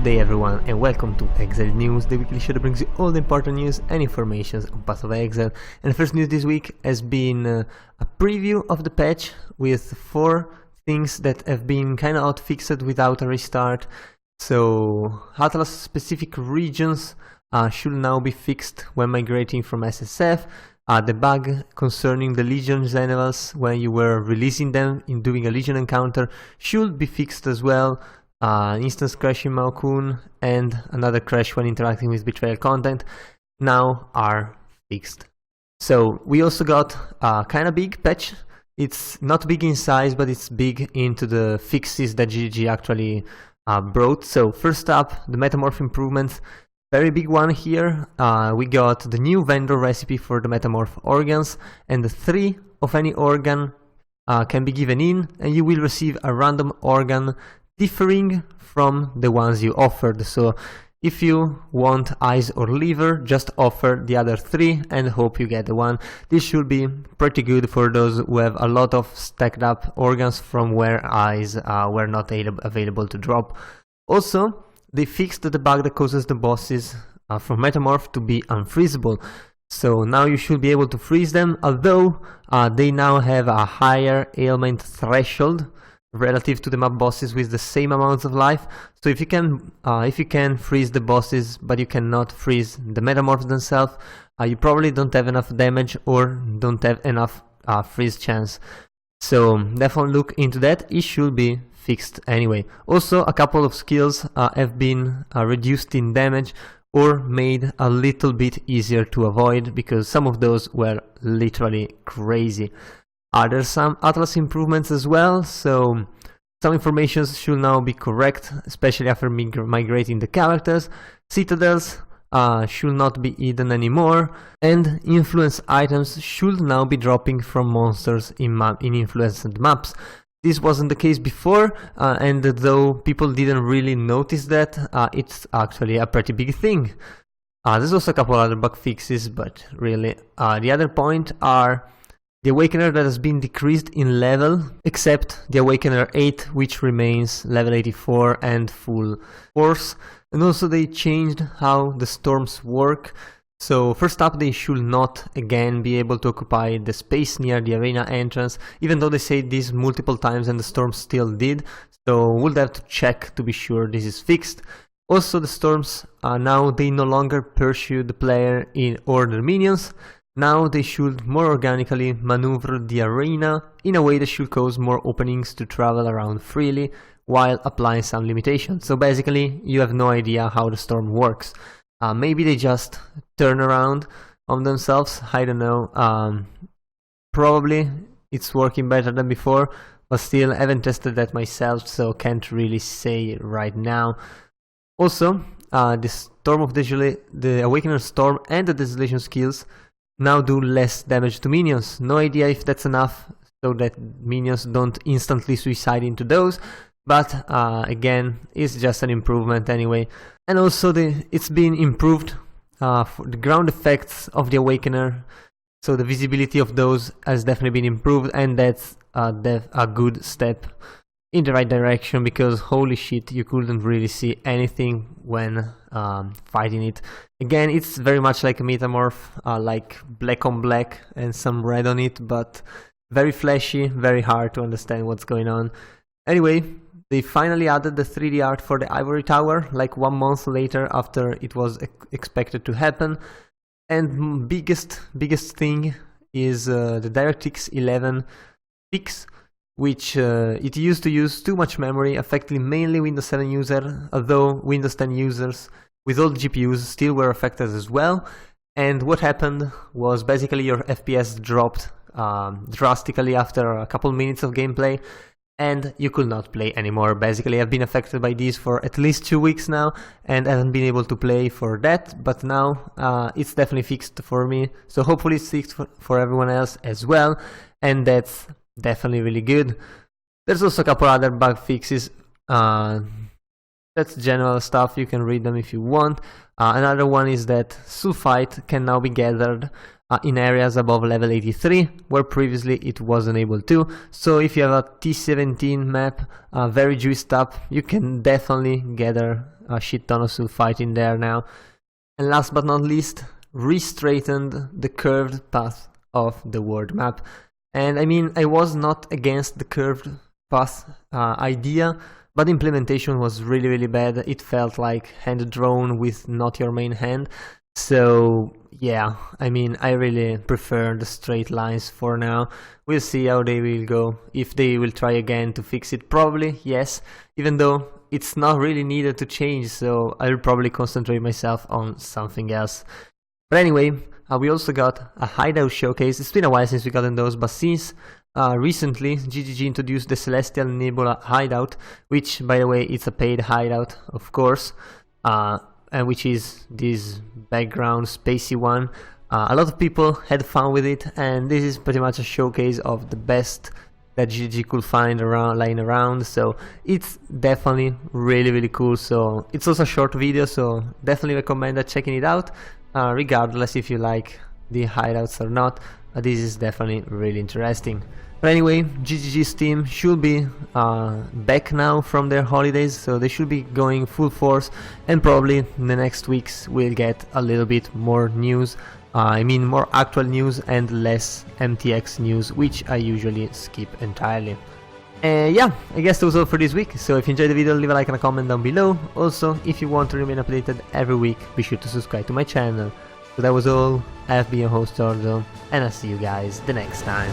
Good day everyone and welcome to Exile News, the weekly show that brings you all the important news and information on Path of Exile. And the first news this week has been a preview of the patch with 4 things that have been kinda outfixed without a restart. So Atlas specific regions should now be fixed when migrating from SSF. The bug concerning the Legion generals when you were releasing them in doing a Legion encounter should be fixed as well. Instance crash in Maokun and another crash when interacting with betrayal content now are fixed. So we also got a kinda big patch. It's not big in size, but it's big into the fixes that GG actually brought. So first up, the Metamorph improvements. Very big one here. We got the new vendor recipe for the Metamorph organs, and the 3 of any organ can be given in, and you will receive a random organ differing from the ones you offered. So if you want eyes or liver, just offer the other 3 and hope you get the one. This should be pretty good for those who have a lot of stacked up organs from where eyes were not available to drop. Also, they fixed the bug that causes the bosses from Metamorph to be unfreezable. So now you should be able to freeze them, although they now have a higher ailment threshold relative to the map bosses with the same amounts of life. So if you can freeze the bosses but you cannot freeze the Metamorphs themselves, you probably don't have enough damage or don't have enough freeze chance. So definitely look into that. It should be fixed anyway. Also, a couple of skills have been reduced in damage or made a little bit easier to avoid, because some of those were literally crazy. There's some Atlas improvements as well, so some information should now be correct, especially after migrating the characters. Citadels should not be hidden anymore, and influence items should now be dropping from monsters in influenced maps. This wasn't the case before, and though people didn't really notice that, it's actually a pretty big thing. There's also a couple other bug fixes, but really, the other point are the Awakener that has been decreased in level, except the Awakener 8, which remains level 84 and full force. And also they changed how the storms work. So first up, they should not again be able to occupy the space near the arena entrance, even though they said this multiple times and the storms still did. So we'll have to check to be sure this is fixed. Also, the storms now they no longer pursue the player or the minions. Now they should more organically maneuver the arena in a way that should cause more openings to travel around freely while applying some limitations. So basically, you have no idea how the storm works. Maybe they just turn around on themselves, I don't know. Probably it's working better than before, but still I haven't tested that myself, so can't really say right now. Also, the Storm of the Awakener Storm and the Desolation skills now do less damage to minions. No idea if that's enough so that minions don't instantly suicide into those, but again, it's just an improvement anyway. And also it's been improved for the ground effects of the Awakener, so the visibility of those has definitely been improved, and that's a good step in the right direction, because holy shit, you couldn't really see anything when fighting it. Again, it's very much like a Metamorph, like black on black and some red on it, but very flashy, very hard to understand what's going on. Anyway, they finally added the 3D art for the Ivory Tower, like 1 month later after it was expected to happen. And biggest thing is the DirectX 11 fix, which it used to use too much memory, affecting mainly Windows 7 users, although Windows 10 users with old GPUs still were affected as well. And what happened was basically your FPS dropped drastically after a couple minutes of gameplay, and you could not play anymore. Basically, I've been affected by these for at least 2 weeks now, and I haven't been able to play for that, but now it's definitely fixed for me, so hopefully it's fixed for everyone else as well, and that's definitely really good. There's also a couple other bug fixes. That's general stuff, you can read them if you want. Another one is that Sulfite can now be gathered in areas above level 83, where previously it wasn't able to. So if you have a T17 map, very juiced up, you can definitely gather a shit ton of sulfite in there now. And last but not least, re-straightened the curved path of the world map. And I mean, I was not against the curved path idea, but implementation was really bad. It felt like hand drawn with not your main hand. So yeah, I mean, I really prefer the straight lines for now. We'll see how they will go. If they will try again to fix it, probably yes, even though it's not really needed to change, so I'll probably concentrate myself on something else. But anyway, we also got a Hideout showcase. It's been a while since we gotten those, but since recently GGG introduced the Celestial Nebula Hideout, which by the way it's a paid hideout, of course, and which is this background spacey one. A lot of people had fun with it, and this is pretty much a showcase of the best that GGG could find around, lying around, so it's definitely really cool. So it's also a short video, so definitely recommend checking it out, regardless if you like the hideouts or not. This is definitely really interesting. But anyway, GGG's team should be back now from their holidays, so they should be going full force, and probably in the next weeks we'll get a little bit more news. I mean, more actual news and less MTX news, which I usually skip entirely. Yeah, I guess that was all for this week. So if you enjoyed the video, leave a like and a comment down below. Also, if you want to remain updated every week, be sure to subscribe to my channel. So that was all. I have been your host Orzo, and I'll see you guys the next time.